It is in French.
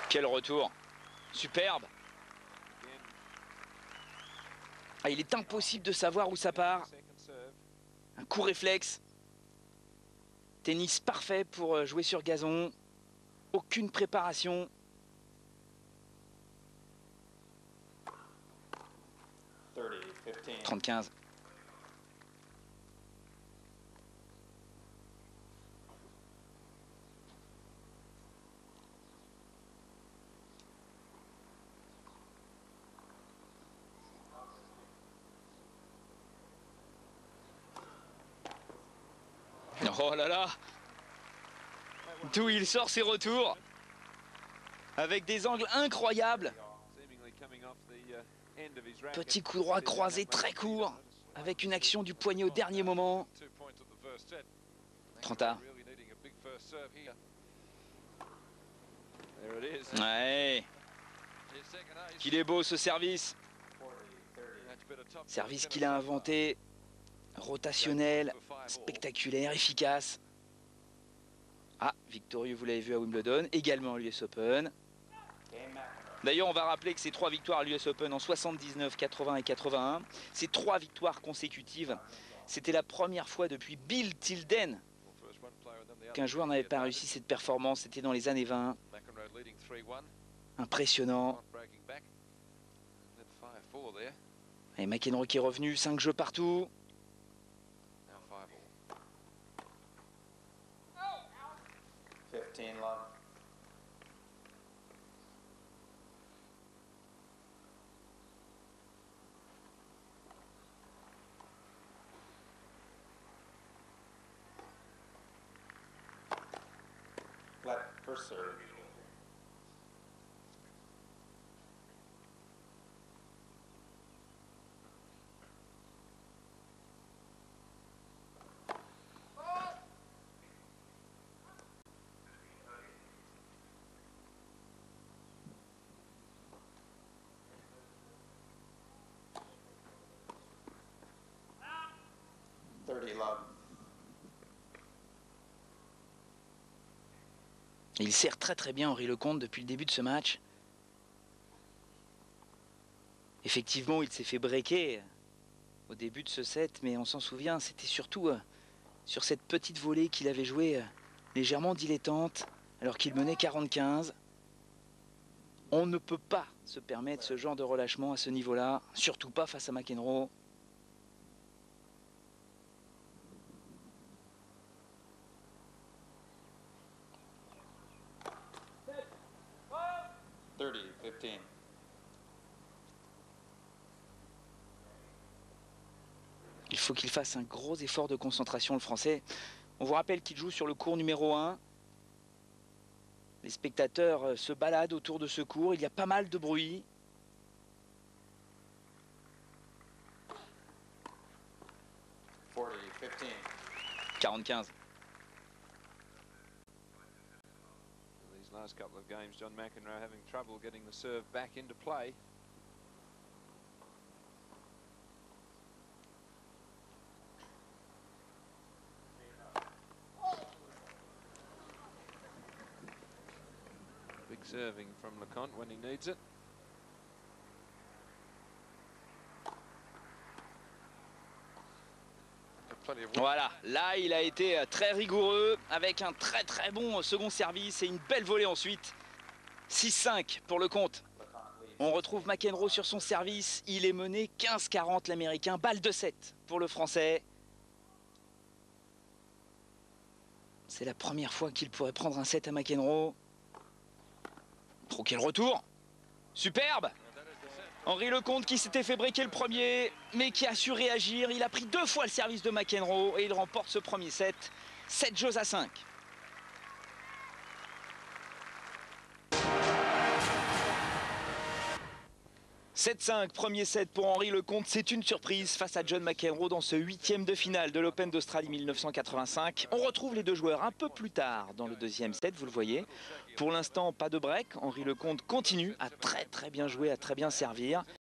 Quel retour. Superbe. Ah, il est impossible de savoir où ça part. Un coup réflexe. Tennis parfait pour jouer sur gazon. Aucune préparation. 30-15. Oh là là! D'où il sort ses retours avec des angles incroyables. Petit coup droit croisé très court avec une action du poignet au dernier moment. 30-1. Ouais. Qu'il est beau ce service. Service qu'il a inventé. Rotationnel, spectaculaire, efficace. Ah, victorieux, vous l'avez vu à Wimbledon, également à l'US Open. D'ailleurs, on va rappeler que ces 3 victoires à l'US Open en 79, 80 et 81, ces 3 victoires consécutives, c'était la première fois depuis Bill Tilden qu'un joueur n'avait pas réussi cette performance. C'était dans les années 20. Impressionnant. Et McEnroe qui est revenu, 5 jeux partout. First serve. Il sert très bien Henri Lecomte depuis le début de ce match. Effectivement, il s'est fait breaker au début de ce set, mais on s'en souvient, c'était surtout sur cette petite volée qu'il avait jouée légèrement dilettante, alors qu'il menait 40-15. On ne peut pas se permettre ce genre de relâchement à ce niveau-là, surtout pas face à McEnroe. Il faut qu'il fasse un gros effort de concentration, le Français. On vous rappelle qu'il joue sur le court numéro 1. Les spectateurs se baladent autour de ce court. Il y a pas mal de bruit. « 40-15. » These last couple of games, John McEnroe having trouble getting the serve back into play. Big serving from Lecomte when he needs it. Voilà, là il a été très rigoureux avec un très bon second service et une belle volée ensuite. 6-5 pour Lecomte. On retrouve McEnroe sur son service. Il est mené 15-40 l'Américain. Balle de 7 pour le Français. C'est la première fois qu'il pourrait prendre un set à McEnroe. Troquer le retour. Superbe. Henri Lecomte qui s'était fait breaker le premier, mais qui a su réagir. Il a pris 2 fois le service de McEnroe et il remporte ce premier set. 7-5. 7-5, premier set pour Henri Lecomte. C'est une surprise face à John McEnroe dans ce 8e de finale de l'Open d'Australie 1985. On retrouve les deux joueurs un peu plus tard dans le 2e set, vous le voyez. Pour l'instant, pas de break. Henri Lecomte continue à très bien jouer, à très bien servir.